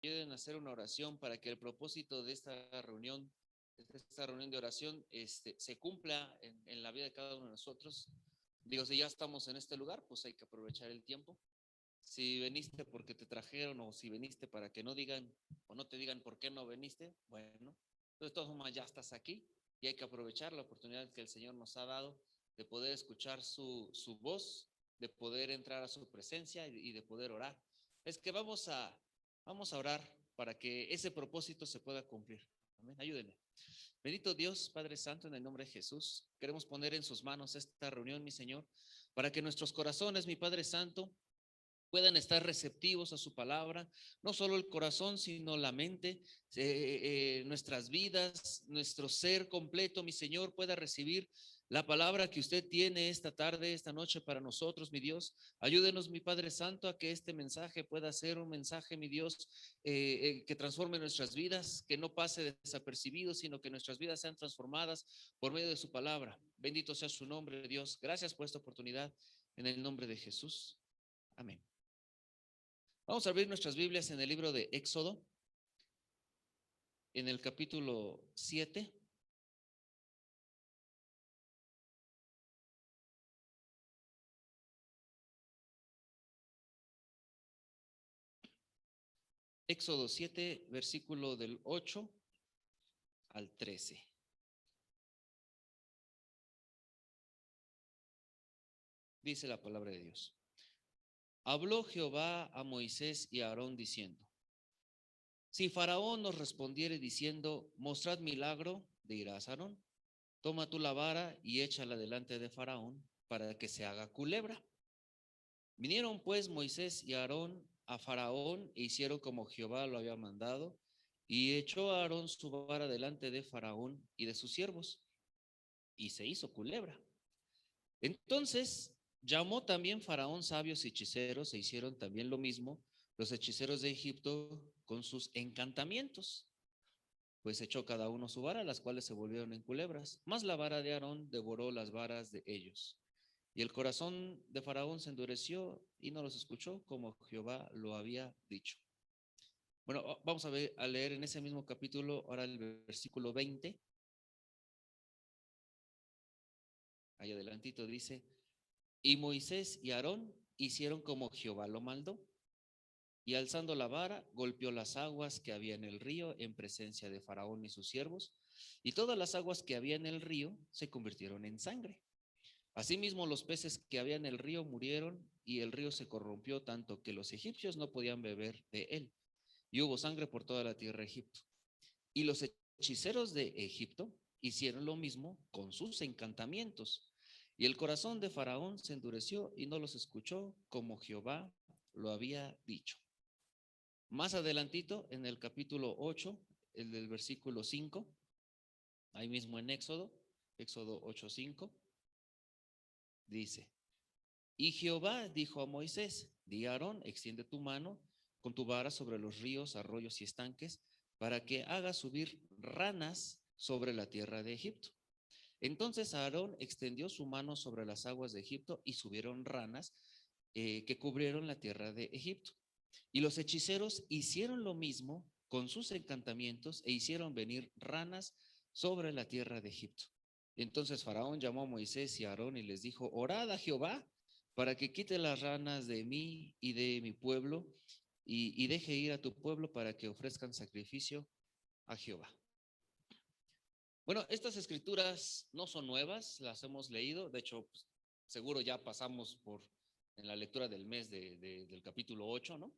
ayuden a hacer una oración para que el propósito de esta reunión de oración, se cumpla en la vida de cada uno de nosotros. Digo, si ya estamos en este lugar, pues hay que aprovechar el tiempo. Si veniste porque te trajeron o si veniste para que no digan o no te digan por qué no veniste, bueno, de todas formas ya estás aquí y hay que aprovechar la oportunidad que el Señor nos ha dado de poder escuchar su voz, de poder entrar a su presencia y de poder orar. Es que vamos a orar para que ese propósito se pueda cumplir. Amén. Ayúdenme. Bendito Dios, Padre Santo, en el nombre de Jesús, queremos poner en sus manos esta reunión, mi Señor, para que nuestros corazones, mi Padre Santo, puedan estar receptivos a su palabra, no solo el corazón, sino la mente, nuestras vidas, nuestro ser completo, mi Señor, pueda recibir la palabra que usted tiene esta tarde, esta noche para nosotros, mi Dios. Ayúdenos, mi Padre Santo, a que este mensaje pueda ser un mensaje, mi Dios, que transforme nuestras vidas, que no pase desapercibido, sino que nuestras vidas sean transformadas por medio de su palabra. Bendito sea su nombre, Dios. Gracias por esta oportunidad, en el nombre de Jesús. Amén. Vamos a abrir nuestras Biblias en el libro de Éxodo, en el capítulo 7. Éxodo 7, versículo del 8 al 13. Dice la palabra de Dios. Habló Jehová a Moisés y a Aarón diciendo: Si Faraón nos respondiere diciendo: mostrad milagro, dirás Aarón: toma tú la vara y échala delante de Faraón, para que se haga culebra. Vinieron pues Moisés y Aarón a Faraón e hicieron como Jehová lo había mandado, y echó a Aarón su vara delante de Faraón y de sus siervos, y se hizo culebra. Entonces llamó también Faraón sabios y hechiceros, e hicieron también lo mismo los hechiceros de Egipto con sus encantamientos. Pues echó cada uno su vara, las cuales se volvieron en culebras, mas la vara de Aarón devoró las varas de ellos. Y el corazón de Faraón se endureció y no los escuchó como Jehová lo había dicho. Bueno, vamos a leer en ese mismo capítulo ahora el versículo 20. Ahí adelantito dice: y Moisés y Aarón hicieron como Jehová lo mandó, y alzando la vara golpeó las aguas que había en el río en presencia de Faraón y sus siervos, y todas las aguas que había en el río se convirtieron en sangre. Asimismo los peces que había en el río murieron, y el río se corrompió tanto que los egipcios no podían beber de él, y hubo sangre por toda la tierra de Egipto. Y los hechiceros de Egipto hicieron lo mismo con sus encantamientos, y el corazón de Faraón se endureció y no los escuchó como Jehová lo había dicho. Más adelantito, en el capítulo 8, el del versículo 5, ahí mismo en Éxodo 8:5, dice: y Jehová dijo a Moisés: di a Aarón, extiende tu mano con tu vara sobre los ríos, arroyos y estanques, para que haga subir ranas sobre la tierra de Egipto. Entonces Aarón extendió su mano sobre las aguas de Egipto y subieron ranas que cubrieron la tierra de Egipto. Y los hechiceros hicieron lo mismo con sus encantamientos e hicieron venir ranas sobre la tierra de Egipto. Entonces Faraón llamó a Moisés y a Aarón y les dijo: orad a Jehová para que quite las ranas de mí y de mi pueblo, y deje ir a tu pueblo para que ofrezcan sacrificio a Jehová. Bueno, estas escrituras no son nuevas, las hemos leído. De hecho, pues, seguro ya pasamos por en la lectura del mes del capítulo 8, ¿no?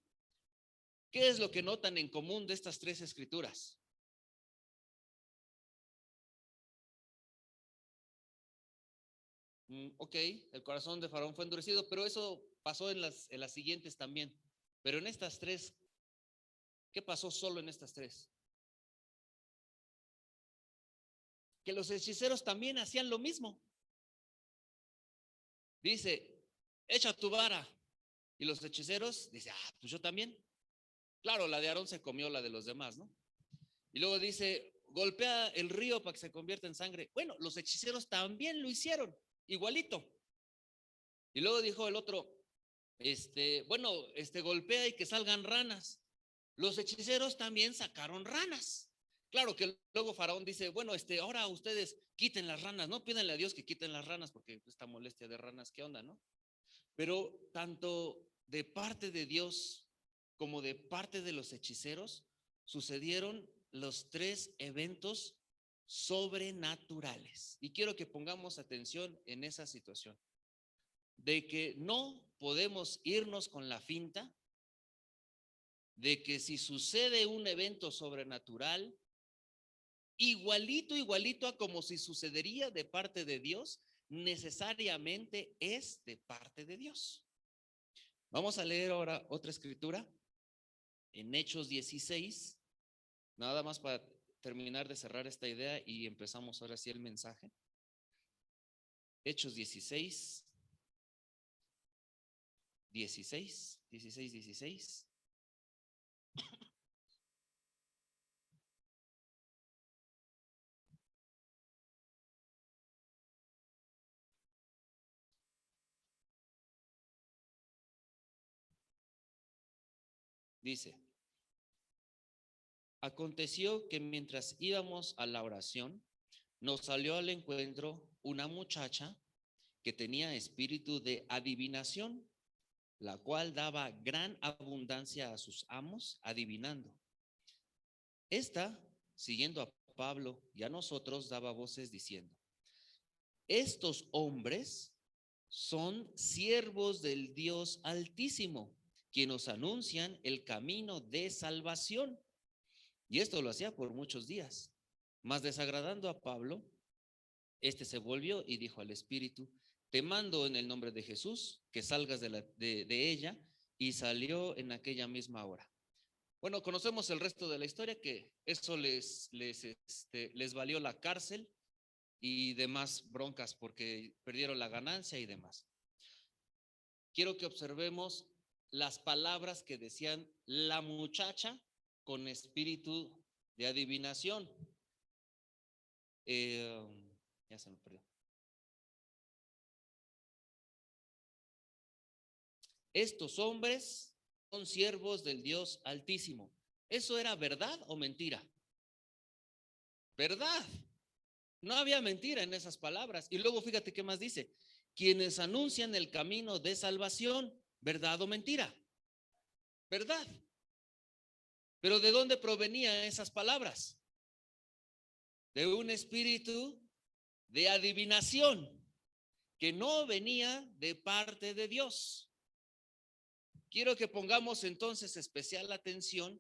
¿Qué es lo que notan en común de estas tres escrituras? Ok, el corazón de Faraón fue endurecido, pero eso pasó en las siguientes también. Pero en estas tres, ¿qué pasó solo en estas tres? Que los hechiceros también hacían lo mismo. Dice: echa tu vara. Y los hechiceros, dice: pues yo también. Claro, la de Aarón se comió la de los demás, ¿no? Y luego dice: golpea el río para que se convierta en sangre. Bueno, los hechiceros también lo hicieron, igualito. Y luego dijo el otro: golpea y que salgan ranas. los hechiceros también sacaron ranas. Claro que luego Faraón dice, bueno, ahora ustedes quiten las ranas, ¿no? Pídanle a Dios que quiten las ranas, porque esta molestia de ranas, ¿qué onda, no? Pero tanto de parte de Dios como de parte de los hechiceros sucedieron los tres eventos sobrenaturales. Y quiero que pongamos atención en esa situación, de que no podemos irnos con la finta de que si sucede un evento sobrenatural, igualito a como si sucedería de parte de Dios, necesariamente es de parte de Dios. Vamos a leer ahora otra escritura en Hechos 16, nada más para terminar de cerrar esta idea y empezamos ahora sí el mensaje. Hechos 16, 16. Dice: aconteció que mientras íbamos a la oración, nos salió al encuentro una muchacha que tenía espíritu de adivinación, la cual daba gran abundancia a sus amos adivinando. Esta, siguiendo a Pablo y a nosotros, daba voces diciendo: estos hombres son siervos del Dios Altísimo, que nos anuncian el camino de salvación. Y esto lo hacía por muchos días. Mas desagradando a Pablo, se volvió y dijo al espíritu: te mando en el nombre de Jesús que salgas de ella. Y salió en aquella misma hora. Bueno, conocemos el resto de la historia, que eso les valió la cárcel y demás broncas porque perdieron la ganancia y demás. Quiero que observemos las palabras que decían la muchacha con espíritu de adivinación. Ya se me perdió. Estos hombres son siervos del Dios Altísimo. ¿Eso era verdad o mentira? Verdad. No había mentira en esas palabras. Y luego fíjate qué más dice: quienes anuncian el camino de salvación. ¿Verdad o mentira? Verdad. Pero ¿de dónde provenían esas palabras? De un espíritu de adivinación que no venía de parte de Dios. Quiero que pongamos entonces especial atención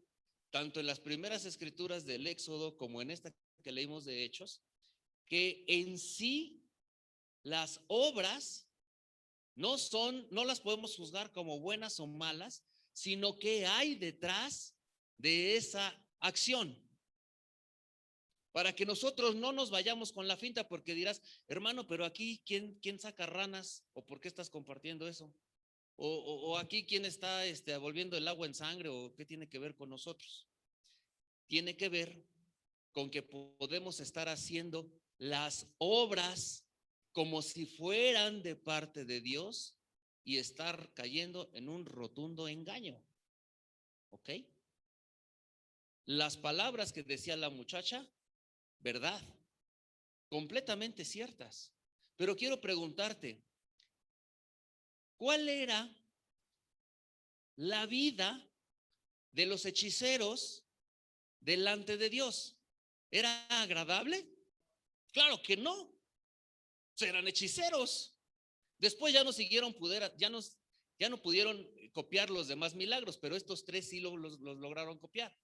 tanto en las primeras escrituras del Éxodo como en esta que leímos de Hechos, que en sí las obras no las podemos juzgar como buenas o malas, sino que hay detrás de esa acción. Para que nosotros no nos vayamos con la finta, porque dirás: hermano, pero aquí ¿quién saca ranas? ¿O por qué estás compartiendo eso? O aquí ¿quién está volviendo el agua en sangre? ¿O qué tiene que ver con nosotros? Tiene que ver con que podemos estar haciendo las obras como si fueran de parte de Dios y estar cayendo en un rotundo engaño. ¿Ok? Las palabras que decía la muchacha, verdad, completamente ciertas. Pero quiero preguntarte, ¿cuál era la vida de los hechiceros delante de Dios? ¿Era agradable? Claro que no. Eran hechiceros. Después ya no siguieron, ya no pudieron copiar los demás milagros, pero estos tres sí los lograron copiar.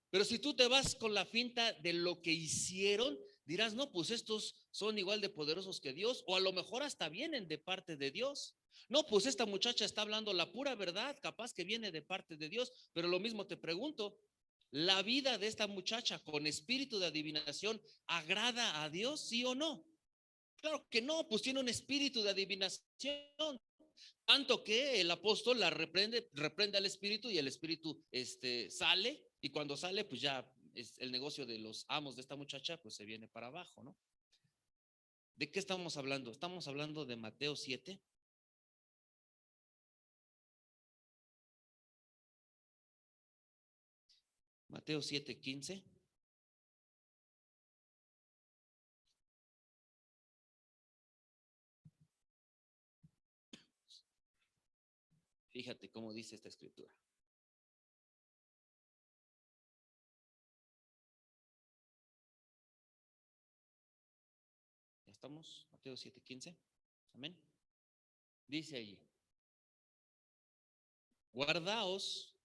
Pero si tú te vas con la finta de lo que hicieron, dirás: no, pues estos son igual de poderosos que Dios, o a lo mejor hasta vienen de parte de Dios. No, pues esta muchacha está hablando la pura verdad, capaz que viene de parte de Dios. Pero lo mismo te pregunto: ¿la vida de esta muchacha con espíritu de adivinación agrada a Dios, sí o no? Claro que no, pues tiene un espíritu de adivinación. Tanto que el apóstol la reprende al espíritu, y el espíritu sale, y cuando sale, pues ya el negocio de los amos de esta muchacha pues se viene para abajo, ¿no? ¿De qué estamos hablando? Estamos hablando de Mateo 7. Mateo 7:15. Fíjate cómo dice esta escritura. ¿Ya estamos? Mateo 7:15. Amén. Dice allí: guardaos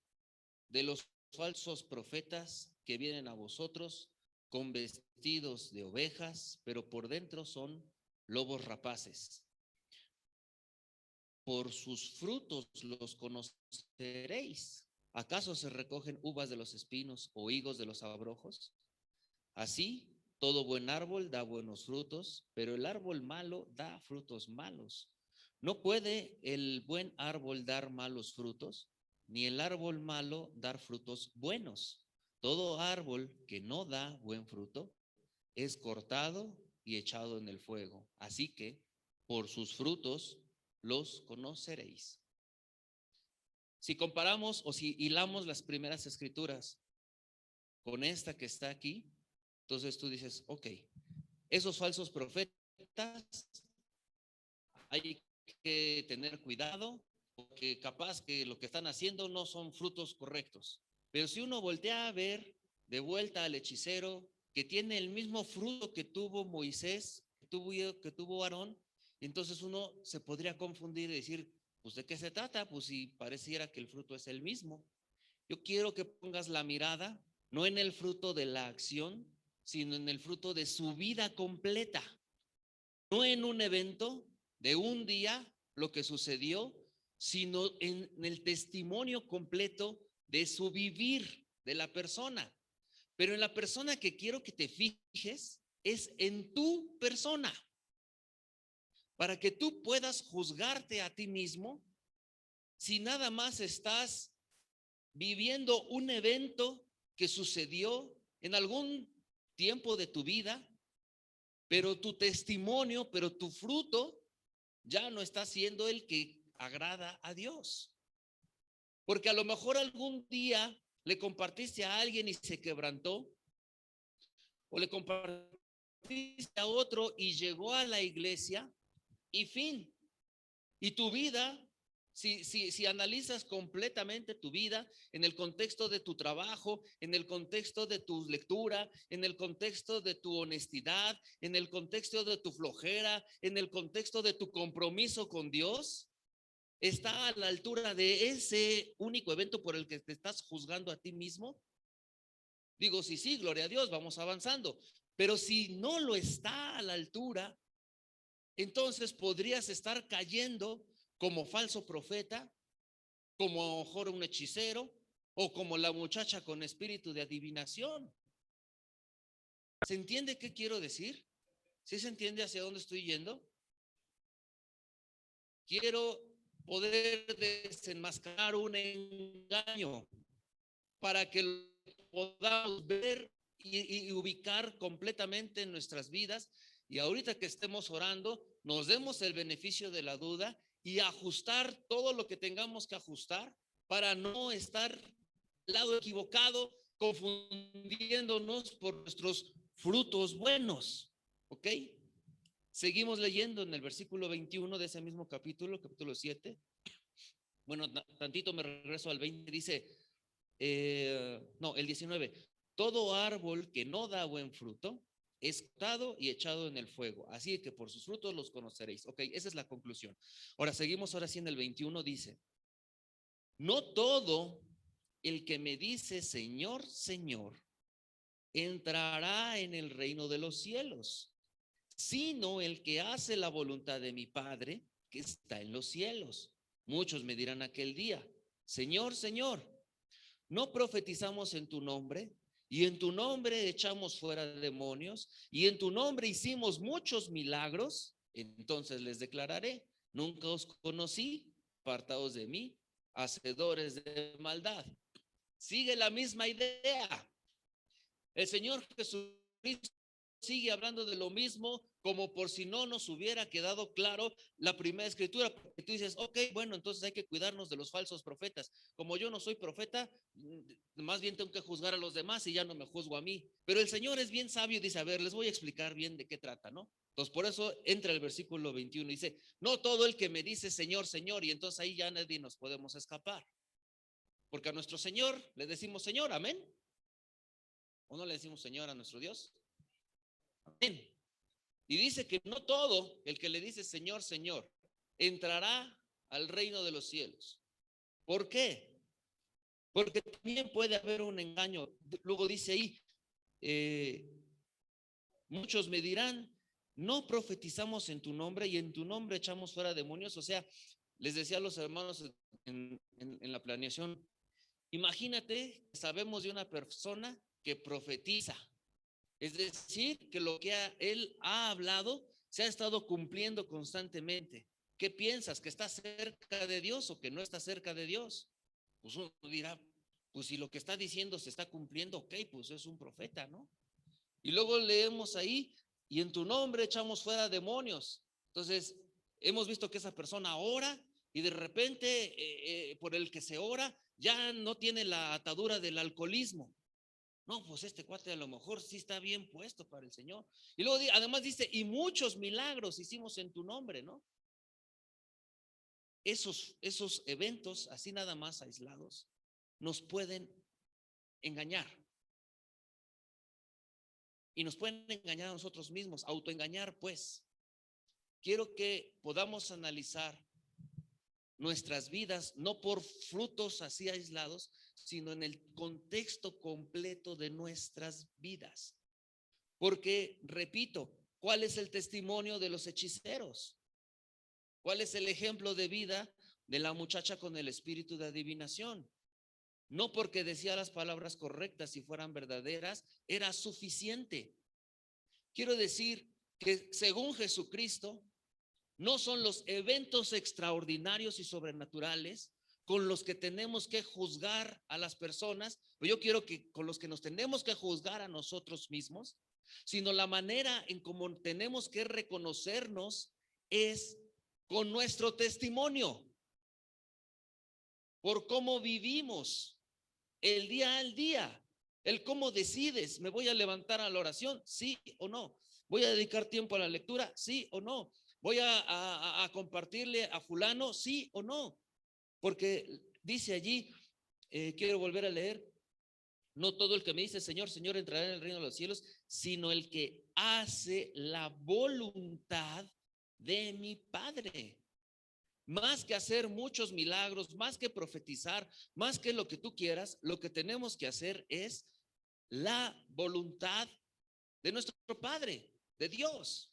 de los falsos profetas que vienen a vosotros con vestidos de ovejas, pero por dentro son lobos rapaces. Por sus frutos los conoceréis. ¿Acaso se recogen uvas de los espinos o higos de los abrojos? Así, todo buen árbol da buenos frutos, pero el árbol malo da frutos malos. No puede el buen árbol dar malos frutos, ni el árbol malo dar frutos buenos. Todo árbol que no da buen fruto es cortado y echado en el fuego. Así que por sus frutos los conoceréis. Si comparamos o si hilamos las primeras escrituras con esta que está aquí, entonces tú dices, ok, esos falsos profetas hay que tener cuidado porque capaz que lo que están haciendo no son frutos correctos. Pero si uno voltea a ver de vuelta al hechicero que tiene el mismo fruto que tuvo Moisés, que tuvo Aarón, entonces uno se podría confundir y decir, pues ¿de qué se trata? Pues si pareciera que el fruto es el mismo. Yo quiero que pongas la mirada no en el fruto de la acción, sino en el fruto de su vida completa. No en un evento de un día, lo que sucedió, sino en el testimonio completo de su vivir de la persona. Pero en la persona que quiero que te fijes es en tu persona, para que tú puedas juzgarte a ti mismo si nada más estás viviendo un evento que sucedió en algún tiempo de tu vida, pero tu testimonio, pero tu fruto ya no está siendo el que agrada a Dios. Porque a lo mejor algún día le compartiste a alguien y se quebrantó, o le compartiste a otro y llegó a la iglesia y fin. Y tu vida, si analizas completamente tu vida en el contexto de tu trabajo, en el contexto de tu lectura, en el contexto de tu honestidad, en el contexto de tu flojera, en el contexto de tu compromiso con Dios, está a la altura de ese único evento por el que te estás juzgando a ti mismo. Digo, sí, gloria a Dios, vamos avanzando. Pero si no lo está a la altura, entonces podrías estar cayendo como falso profeta, como a lo mejor un hechicero o como la muchacha con espíritu de adivinación. ¿Se entiende qué quiero decir? ¿Sí se entiende hacia dónde estoy yendo? Quiero poder desenmascarar un engaño para que lo podamos ver y ubicar completamente en nuestras vidas, y ahorita que estemos orando nos demos el beneficio de la duda y ajustar todo lo que tengamos que ajustar para no estar al lado equivocado, confundiéndonos por nuestros frutos buenos. ¿Ok? Seguimos leyendo en el versículo 21 de ese mismo capítulo 7. Bueno, tantito me regreso al 20, dice, no, el 19, todo árbol que no da buen fruto es cortado y echado en el fuego, así que por sus frutos los conoceréis. Ok, esa es la conclusión. Ahora seguimos, ahora sí en el 21 dice, no todo el que me dice Señor, Señor, entrará en el reino de los cielos, sino el que hace la voluntad de mi Padre que está en los cielos. Muchos me dirán aquel día, Señor, Señor, ¿no profetizamos en tu nombre? Y en tu nombre echamos fuera demonios, y en tu nombre hicimos muchos milagros. Entonces les declararé, nunca os conocí, apartados de mí, hacedores de maldad. Sigue la misma idea. El Señor Jesucristo sigue hablando de lo mismo, como por si no nos hubiera quedado claro la primera escritura, porque tú dices, ok, bueno, entonces hay que cuidarnos de los falsos profetas. Como yo no soy profeta, más bien tengo que juzgar a los demás y ya no me juzgo a mí. Pero el Señor es bien sabio y dice, a ver, les voy a explicar bien de qué trata, ¿no? Entonces, por eso entra el versículo 21 y dice, no todo el que me dice Señor, Señor, y entonces ahí ya nadie nos podemos escapar. Porque a nuestro Señor le decimos Señor, amén. ¿O no le decimos Señor a nuestro Dios? Amén. Y dice que no todo el que le dice Señor, Señor, entrará al reino de los cielos. ¿Por qué? Porque también puede haber un engaño. Luego dice ahí, muchos me dirán, no profetizamos en tu nombre y en tu nombre echamos fuera demonios. O sea, les decía a los hermanos en la planeación, imagínate, sabemos de una persona que profetiza. Es decir, que lo que él ha hablado se ha estado cumpliendo constantemente. ¿Qué piensas? ¿Que está cerca de Dios o que no está cerca de Dios? Pues uno dirá, pues si lo que está diciendo se está cumpliendo, ok, pues es un profeta, ¿no? Y luego leemos ahí, y en tu nombre echamos fuera demonios. Entonces, hemos visto que esa persona ora y de repente, por el que se ora, ya no tiene la atadura del alcoholismo. No, pues este cuate a lo mejor sí está bien puesto para el Señor. Y luego además dice, y muchos milagros hicimos en tu nombre, ¿no? Esos eventos, así nada más aislados, nos pueden engañar. Y nos pueden engañar a nosotros mismos, autoengañar, pues. Quiero que podamos analizar nuestras vidas, no por frutos así aislados, sino en el contexto completo de nuestras vidas. Porque, repito, ¿cuál es el testimonio de los hechiceros? ¿Cuál es el ejemplo de vida de la muchacha con el espíritu de adivinación? No porque decía las palabras correctas y fueran verdaderas, era suficiente. Quiero decir que según Jesucristo, no son los eventos extraordinarios y sobrenaturales con los que tenemos que juzgar a las personas, pero yo quiero que con los que nos tenemos que juzgar a nosotros mismos, sino la manera en cómo tenemos que reconocernos es con nuestro testimonio, por cómo vivimos el día al día, el cómo decides, me voy a levantar a la oración, sí o no, voy a dedicar tiempo a la lectura, sí o no, voy a compartirle a fulano, sí o no, porque dice allí, quiero volver a leer, no todo el que me dice Señor, Señor entrará en el reino de los cielos, sino el que hace la voluntad de mi Padre. Más que hacer muchos milagros, más que profetizar, más que lo que tú quieras, lo que tenemos que hacer es la voluntad de nuestro Padre, de Dios.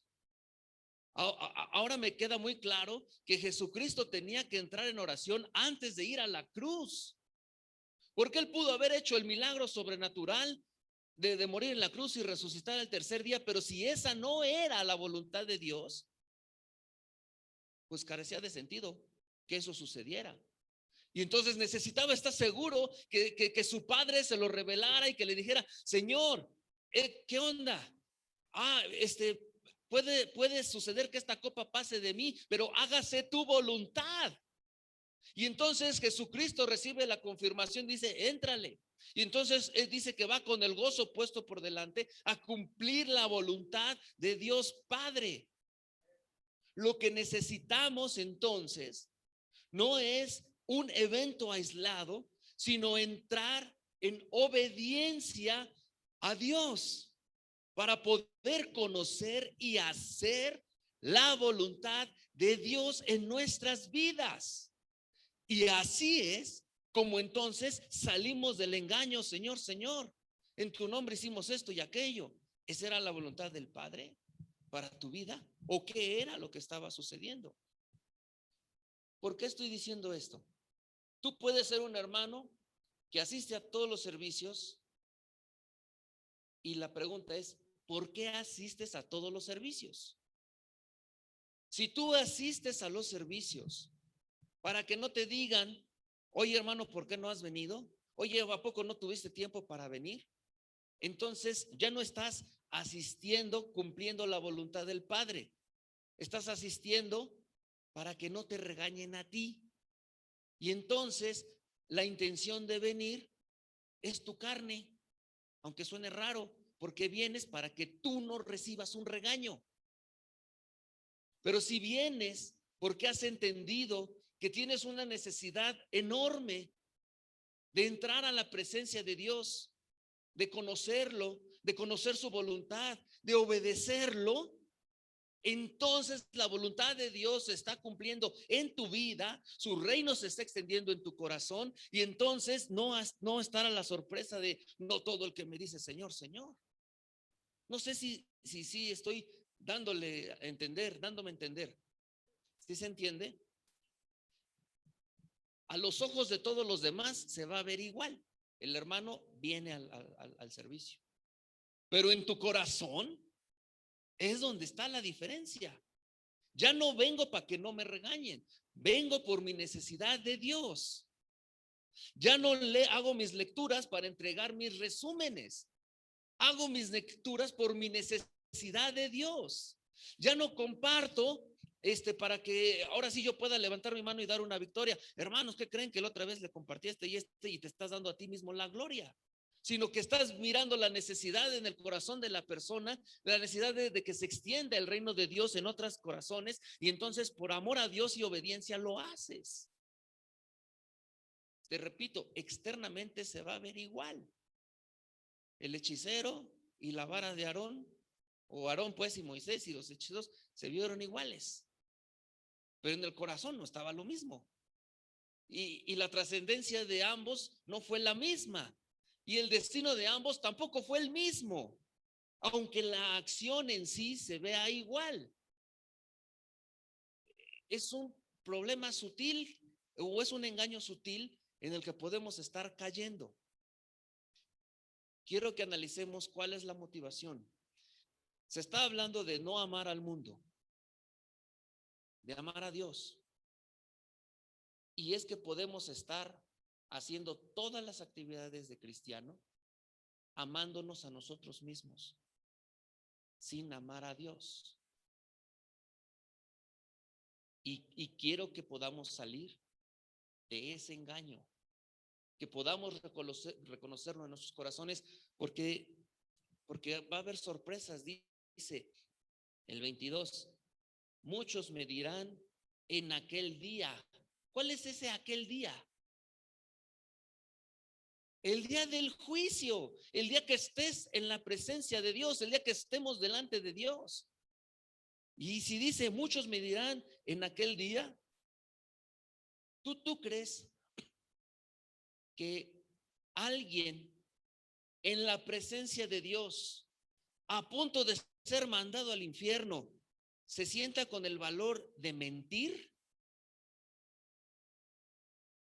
Ahora me queda muy claro que Jesucristo tenía que entrar en oración antes de ir a la cruz, porque él pudo haber hecho el milagro sobrenatural de morir en la cruz y resucitar el tercer día, pero si esa no era la voluntad de Dios, pues carecía de sentido que eso sucediera. Y entonces necesitaba estar seguro que su padre se lo revelara y que le dijera, Señor, ¿qué onda? Puede suceder que esta copa pase de mí, pero hágase tu voluntad. Y entonces Jesucristo recibe la confirmación, dice, éntrale. Y entonces él dice que va con el gozo puesto por delante a cumplir la voluntad de Dios Padre. Lo que necesitamos entonces no es un evento aislado, sino entrar en obediencia a Dios para poder conocer y hacer la voluntad de Dios en nuestras vidas. Y así es como entonces salimos del engaño, Señor, Señor, en tu nombre hicimos esto y aquello. ¿Esa era la voluntad del Padre para tu vida? ¿O qué era lo que estaba sucediendo? ¿Por qué estoy diciendo esto? Tú puedes ser un hermano que asiste a todos los servicios y la pregunta es, ¿por qué asistes a todos los servicios? Si tú asistes a los servicios para que no te digan, oye hermano, ¿por qué no has venido? Oye, ¿a poco no tuviste tiempo para venir? entonces ya no estás asistiendo, cumpliendo la voluntad del Padre. Estás asistiendo para que no te regañen a ti. Y entonces la intención de venir es tu carne, aunque suene raro, porque vienes para que tú no recibas un regaño. Pero si vienes porque has entendido que tienes una necesidad enorme de entrar a la presencia de Dios, de conocerlo, de conocer su voluntad, de obedecerlo, entonces la voluntad de Dios se está cumpliendo en tu vida, su reino se está extendiendo en tu corazón, y entonces no estar a la sorpresa de no todo el que me dice Señor, Señor. No sé si estoy dándome a entender. ¿Sí se entiende? A los ojos de todos los demás se va a ver igual. El hermano viene al servicio, pero en tu corazón es donde está la diferencia. Ya no vengo para que no me regañen, vengo por mi necesidad de Dios. Ya no hago mis lecturas para entregar mis resúmenes, hago mis lecturas por mi necesidad de Dios. Ya no comparto para que ahora sí yo pueda levantar mi mano y dar una victoria. Hermanos, ¿qué creen? Que la otra vez le compartí y te estás dando a ti mismo la gloria, sino que estás mirando la necesidad en el corazón de la persona, la necesidad de que se extienda el reino de Dios en otros corazones, y entonces por amor a Dios y obediencia lo haces. Te repito, externamente se va a ver igual. El hechicero y la vara de Aarón, o Aarón pues y Moisés y los hechiceros se vieron iguales, pero en el corazón no estaba lo mismo, y la trascendencia de ambos no fue la misma, y el destino de ambos tampoco fue el mismo, aunque la acción en sí se vea igual. Es un problema sutil, o es un engaño sutil en el que podemos estar cayendo. Quiero que analicemos cuál es la motivación. Se está hablando de no amar al mundo, de amar a Dios. Y es que podemos estar haciendo todas las actividades de cristiano, amándonos a nosotros mismos, sin amar a Dios. Y quiero que podamos salir de ese engaño, que podamos reconocerlo en nuestros corazones, porque va a haber sorpresas. Dice el 22, muchos me dirán en aquel día. ¿Cuál es ese aquel día? El día del juicio, el día que estés en la presencia de Dios, el día que estemos delante de Dios. Y si dice, muchos me dirán en aquel día, ¿tú crees que alguien en la presencia de Dios, a punto de ser mandado al infierno, se sienta con el valor de mentir?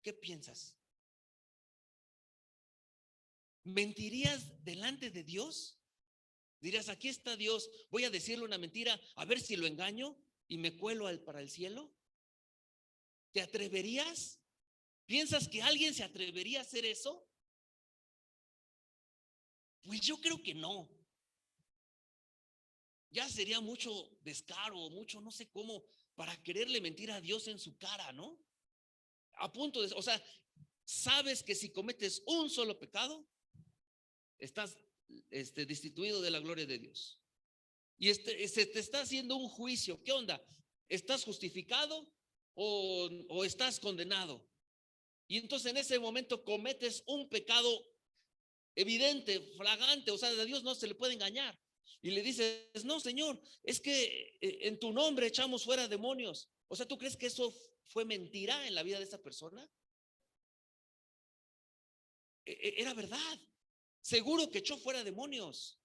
¿Qué piensas? ¿Mentirías delante de Dios? Dirías, aquí está Dios, voy a decirle una mentira, a ver si lo engaño y me cuelo para el cielo. ¿Te atreverías? ¿Piensas que alguien se atrevería a hacer eso? Pues yo creo que no. Ya sería mucho descaro, mucho no sé cómo, para quererle mentir a Dios en su cara, ¿no? A punto de, o sea, sabes que si cometes un solo pecado, estás destituido de la gloria de Dios. Y se te está haciendo un juicio. ¿Qué onda? ¿Estás justificado o estás condenado? Y entonces en ese momento cometes un pecado evidente, flagrante, o sea, a Dios no se le puede engañar. Y le dices, no, Señor, es que en tu nombre echamos fuera demonios. O sea, ¿tú crees que eso fue mentira en la vida de esa persona? Era verdad. Seguro que echó fuera demonios,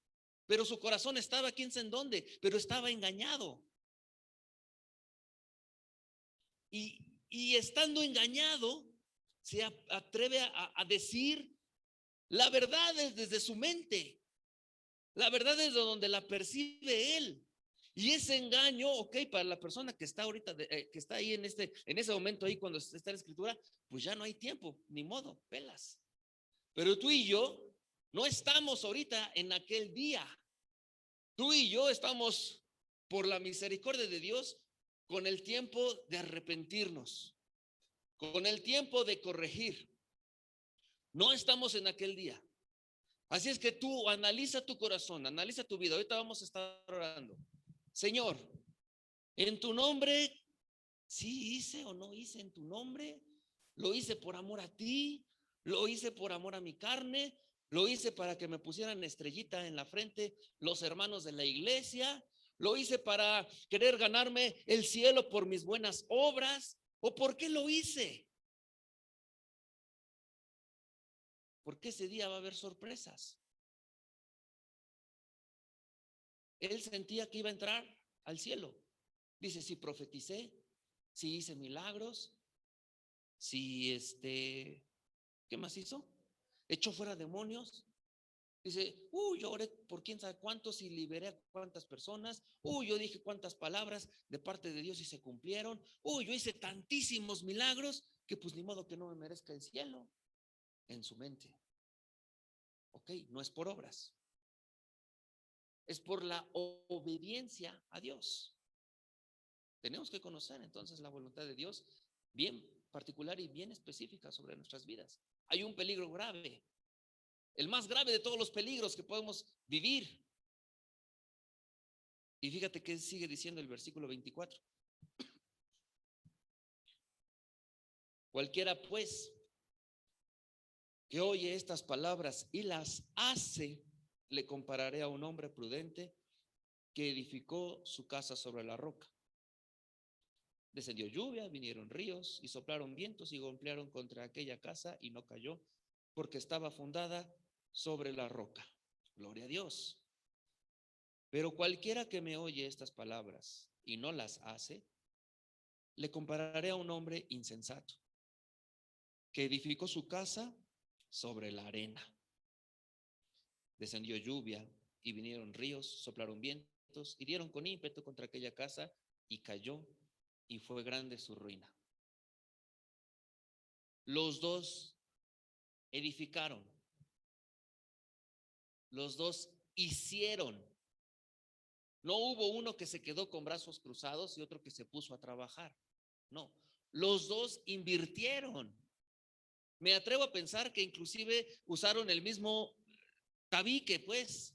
pero su corazón estaba quién sabe en dónde, pero estaba engañado. Y estando engañado, se atreve a decir la verdad desde su mente. La verdad es de donde la percibe él. Y ese engaño, ok, para la persona que está ahorita, que está ahí en ese momento ahí cuando está la escritura, pues ya no hay tiempo, ni modo, pelas. Pero tú y yo No estamos ahorita en aquel día. Tú y yo estamos, por la misericordia de Dios, con el tiempo de arrepentirnos, con el tiempo de corregir. No estamos en aquel día. Así es que tú analiza tu corazón, analiza tu vida. Ahorita vamos a estar orando. Señor, en tu nombre, ¿sí hice o no hice en tu nombre? ¿Lo hice por amor a ti? ¿Lo hice por amor a mi carne? ¿Lo hice para que me pusieran estrellita en la frente los hermanos de la iglesia? ¿Lo hice para querer ganarme el cielo por mis buenas obras? ¿O por qué lo hice? Porque ese día va a haber sorpresas. Él sentía que iba a entrar al cielo. Dice, si profeticé, si hice milagros, si ¿qué más hizo? Echó fuera demonios. Dice, yo oré por quién sabe cuántos y liberé a cuántas personas. Yo dije cuántas palabras de parte de Dios y se cumplieron. Yo hice tantísimos milagros que pues ni modo que no me merezca el cielo. En su mente. Ok, no es por obras. Es por la obediencia a Dios. Tenemos que conocer entonces la voluntad de Dios bien particular y bien específica sobre nuestras vidas. Hay un peligro grave, el más grave de todos los peligros que podemos vivir. Y fíjate que sigue diciendo el versículo 24. Cualquiera pues que oye estas palabras y las hace, le compararé a un hombre prudente que edificó su casa sobre la roca. Descendió lluvia, vinieron ríos y soplaron vientos y golpearon contra aquella casa y no cayó, porque estaba fundada sobre la roca. Gloria a Dios. Pero cualquiera que me oye estas palabras y no las hace, le compararé a un hombre insensato que edificó su casa sobre la arena. Descendió lluvia y vinieron ríos, soplaron vientos y dieron con ímpetu contra aquella casa y cayó y fue grande su ruina. Los dos edificaron, los dos hicieron. No hubo uno que se quedó con brazos cruzados y otro que se puso a trabajar. No, los dos invirtieron. Me atrevo a pensar que inclusive usaron el mismo tabique, pues,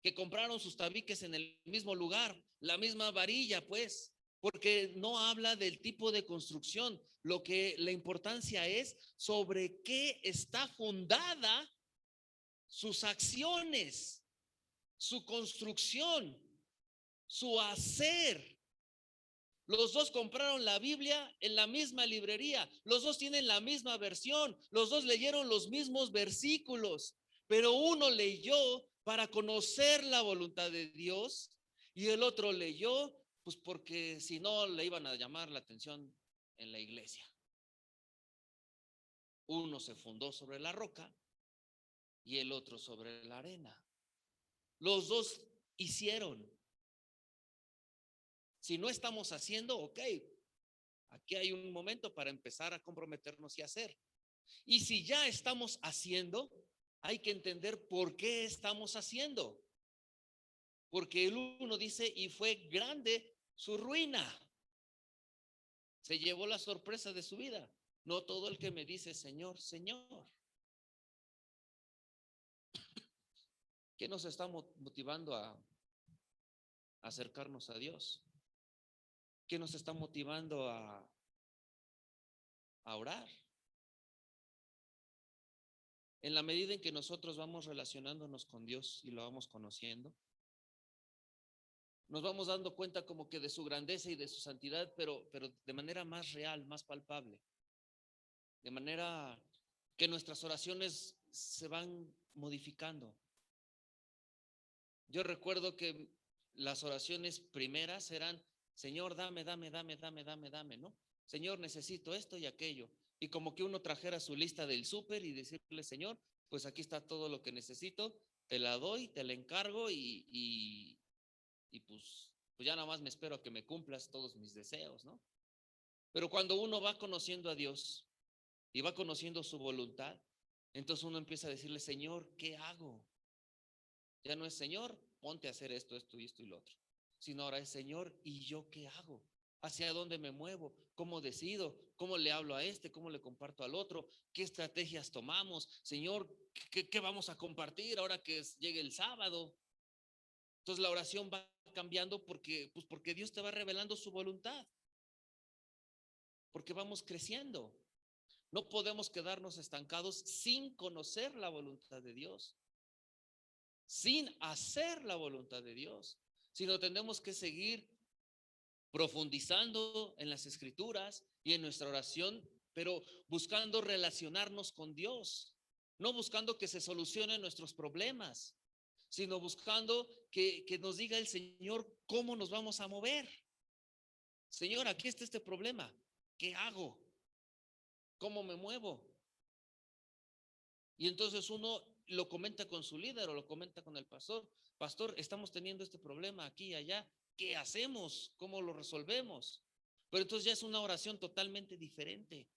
que compraron sus tabiques en el mismo lugar, la misma varilla, pues, porque no habla del tipo de construcción. Lo que la importancia es sobre qué está fundada sus acciones, su construcción, su hacer. Los dos compraron la Biblia en la misma librería, los dos tienen la misma versión, los dos leyeron los mismos versículos, pero uno leyó para conocer la voluntad de Dios y el otro leyó pues porque si no le iban a llamar la atención en la iglesia. Uno se fundó sobre la roca y el otro sobre la arena. Los dos hicieron. Si no estamos haciendo, ok, aquí hay un momento para empezar a comprometernos y hacer. Y si ya estamos haciendo, hay que entender por qué estamos haciendo. Porque el uno dice, y fue grande su ruina. Se llevó la sorpresa de su vida. No todo el que me dice, Señor, Señor. ¿Qué nos está motivando a acercarnos a Dios? ¿Qué nos está motivando a orar? En la medida en que nosotros vamos relacionándonos con Dios y lo vamos conociendo, nos vamos dando cuenta como que de su grandeza y de su santidad, pero de manera más real, más palpable. De manera que nuestras oraciones se van modificando. Yo recuerdo que las oraciones primeras eran, Señor, dame, ¿no? Señor, necesito esto y aquello. Y como que uno trajera su lista del súper y decirle, Señor, pues aquí está todo lo que necesito, te la doy, te la encargo y pues ya nada más me espero a que me cumplas todos mis deseos, ¿no? Pero cuando uno va conociendo a Dios y va conociendo su voluntad, Entonces uno empieza a decirle, Señor, ¿qué hago? Ya no es, Señor, ponte a hacer esto, esto y esto y lo otro, sino ahora es, Señor, ¿y yo qué hago? ¿Hacia dónde me muevo? ¿Cómo decido? ¿Cómo le hablo a este? ¿Cómo le comparto al otro? ¿Qué estrategias tomamos? Señor, ¿qué vamos a compartir ahora que llegue el sábado? Entonces la oración va cambiando porque Dios te va revelando su voluntad, porque vamos creciendo. No podemos quedarnos estancados sin conocer la voluntad de Dios, sin hacer la voluntad de Dios, sino tenemos que seguir profundizando en las escrituras y en nuestra oración, pero buscando relacionarnos con Dios, no buscando que se solucionen nuestros problemas, sino buscando que nos diga el Señor cómo nos vamos a mover. Señor, aquí está este problema, ¿qué hago? ¿Cómo me muevo? Y entonces uno lo comenta con su líder o lo comenta con el pastor. Pastor, estamos teniendo este problema aquí y allá. ¿Qué hacemos? ¿Cómo lo resolvemos? Pero entonces ya es una oración totalmente diferente.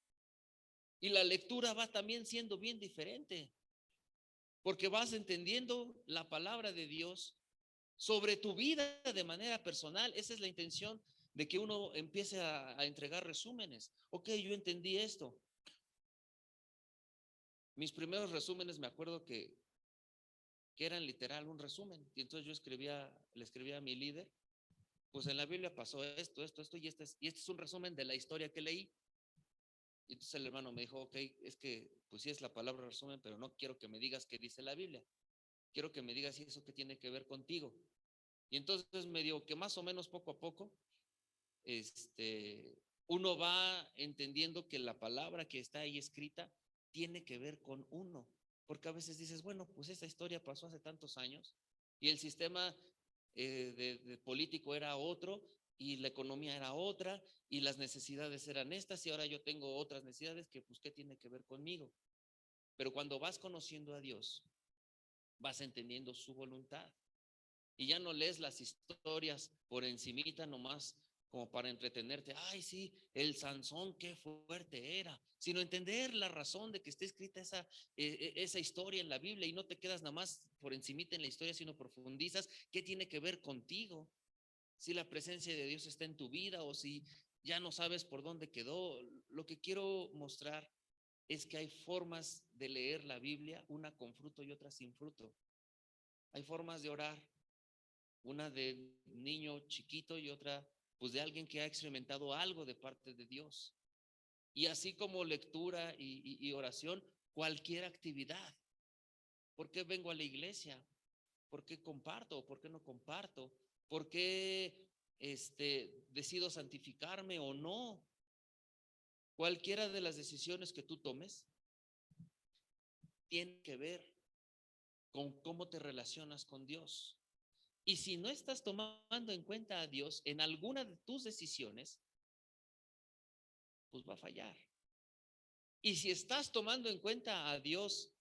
Y la lectura va también siendo bien diferente, porque vas entendiendo la palabra de Dios sobre tu vida de manera personal. Esa es la intención de que uno empiece a entregar resúmenes. Ok, yo entendí esto. Mis primeros resúmenes me acuerdo que eran literal un resumen. Y entonces yo le escribía a mi líder, pues en la Biblia pasó esto, y este es un resumen de la historia que leí. Y entonces el hermano me dijo, ok, es que pues sí es la palabra resumen, pero no quiero que me digas qué dice la Biblia. Quiero que me digas si eso que tiene que ver contigo. Y entonces me dijo que más o menos poco a poco, uno va entendiendo que la palabra que está ahí escrita tiene que ver con uno. Porque a veces dices, bueno, pues esta historia pasó hace tantos años y el sistema de político era otro y la economía era otra y las necesidades eran estas y ahora yo tengo otras necesidades que pues qué tiene que ver conmigo. Pero cuando vas conociendo a Dios, vas entendiendo su voluntad y ya no lees las historias por encimita nomás como para entretenerte, ay sí, el Sansón qué fuerte era, sino entender la razón de que esté escrita esa historia en la Biblia y no te quedas nada más por encimita en la historia, sino profundizas qué tiene que ver contigo, si la presencia de Dios está en tu vida o si ya no sabes por dónde quedó. Lo que quiero mostrar es que hay formas de leer la Biblia, una con fruto y otra sin fruto. Hay formas de orar, una de niño chiquito y otra pues de alguien que ha experimentado algo de parte de Dios. Y así como lectura y oración, cualquier actividad. ¿Por qué vengo a la iglesia? ¿Por qué comparto? ¿Por qué no comparto? ¿Por qué decido santificarme o no? Cualquiera de las decisiones que tú tomes tiene que ver con cómo te relacionas con Dios. Y si no estás tomando en cuenta a Dios en alguna de tus decisiones, pues va a fallar. Y si estás tomando en cuenta a Dios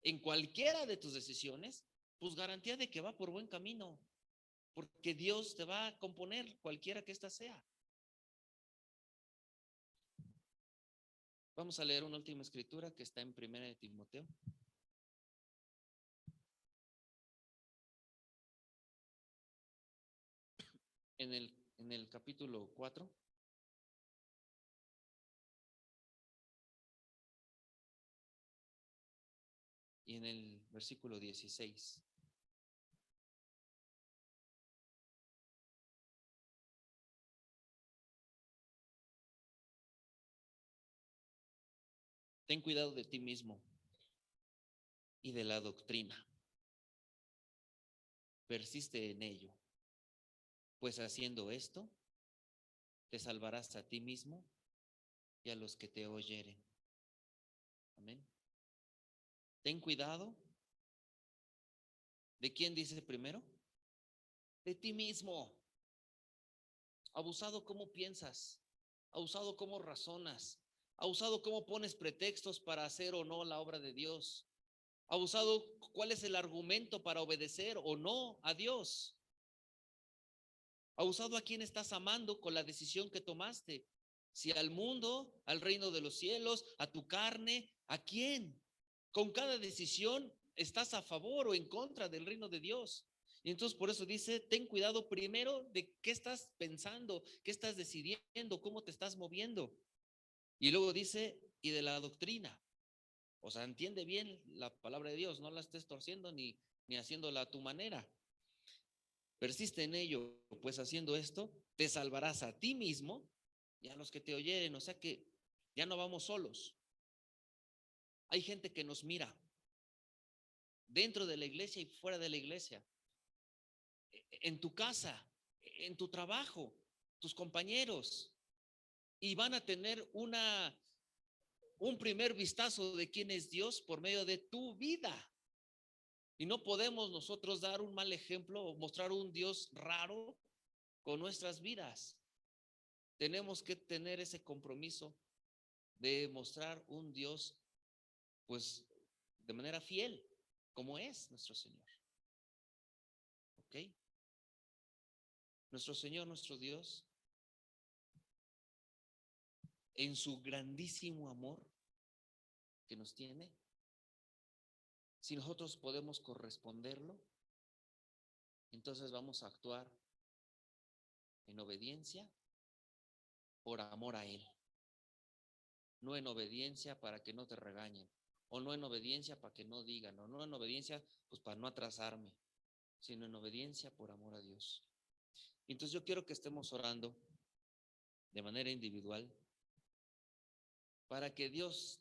en cualquiera de tus decisiones, pues garantía de que va por buen camino, porque Dios te va a componer cualquiera que ésta sea. Vamos a leer una última escritura que está en Primera de Timoteo. En el capítulo 4 y en el versículo 16. Ten cuidado de ti mismo y de la doctrina. Persiste en ello, pues haciendo esto, te salvarás a ti mismo y a los que te oyeren. Amén. Ten cuidado. ¿De quién dice primero? De ti mismo. Abusado cómo piensas, abusado cómo razonas, abusado cómo pones pretextos para hacer o no la obra de Dios, abusado cuál es el argumento para obedecer o no a Dios, abusado a quién estás amando con la decisión que tomaste, si al mundo, al reino de los cielos, a tu carne, ¿a quién? Con cada decisión estás a favor o en contra del reino de Dios. Y entonces por eso dice, ten cuidado primero de qué estás pensando, qué estás decidiendo, cómo te estás moviendo. Y luego dice, y de la doctrina. O sea, entiende bien la palabra de Dios, no la estés torciendo ni haciéndola a tu manera. Persiste en ello, pues haciendo esto, te salvarás a ti mismo y a los que te oyeren. O sea que ya no vamos solos. Hay gente que nos mira dentro de la iglesia y fuera de la iglesia, en tu casa, en tu trabajo, tus compañeros, y van a tener un primer vistazo de quién es Dios por medio de tu vida. Y no podemos nosotros dar un mal ejemplo o mostrar un Dios raro con nuestras vidas. Tenemos que tener ese compromiso de mostrar un Dios, pues, de manera fiel, como es nuestro Señor. ¿Ok? Nuestro Señor, nuestro Dios, en su grandísimo amor que nos tiene, si nosotros podemos corresponderlo, entonces vamos a actuar en obediencia por amor a Él, no en obediencia para que no te regañen, o no en obediencia para que no digan, o no en obediencia pues para no atrasarme, sino en obediencia por amor a Dios. Entonces yo quiero que estemos orando de manera individual para que Dios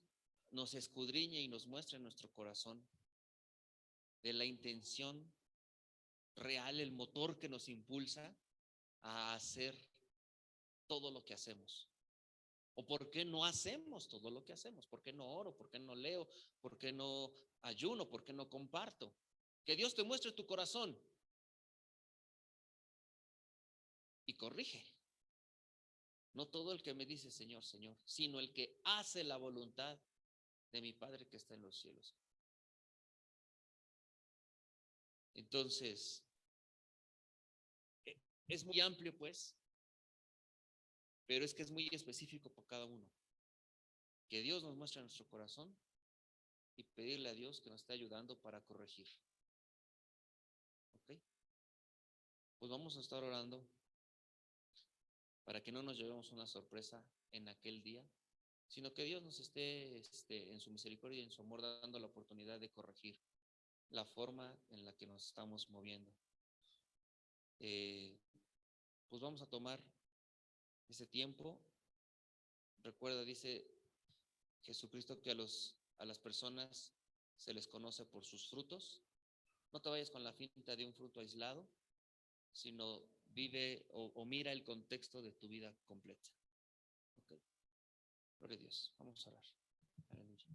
nos escudriñe y nos muestre en nuestro corazón de la intención real, el motor que nos impulsa a hacer todo lo que hacemos. ¿O por qué no hacemos todo lo que hacemos? ¿Por qué no oro? ¿Por qué no leo? ¿Por qué no ayuno? ¿Por qué no comparto? Que Dios te muestre tu corazón y corrige. No todo el que me dice Señor, Señor, sino el que hace la voluntad de mi Padre que está en los cielos. Entonces, es muy amplio pues, pero es que es muy específico por cada uno. Que Dios nos muestre nuestro corazón y pedirle a Dios que nos esté ayudando para corregir. ¿Ok? Pues vamos a estar orando para que no nos llevemos una sorpresa en aquel día, sino que Dios nos esté en su misericordia y en su amor dando la oportunidad de corregir la forma en la que nos estamos moviendo. Pues vamos a tomar ese tiempo. Recuerda, dice Jesucristo, que a las personas se les conoce por sus frutos. No te vayas con la finta de un fruto aislado, sino vive o mira el contexto de tu vida completa. Okay. Gloria a Dios. Vamos a orar. Aleluya.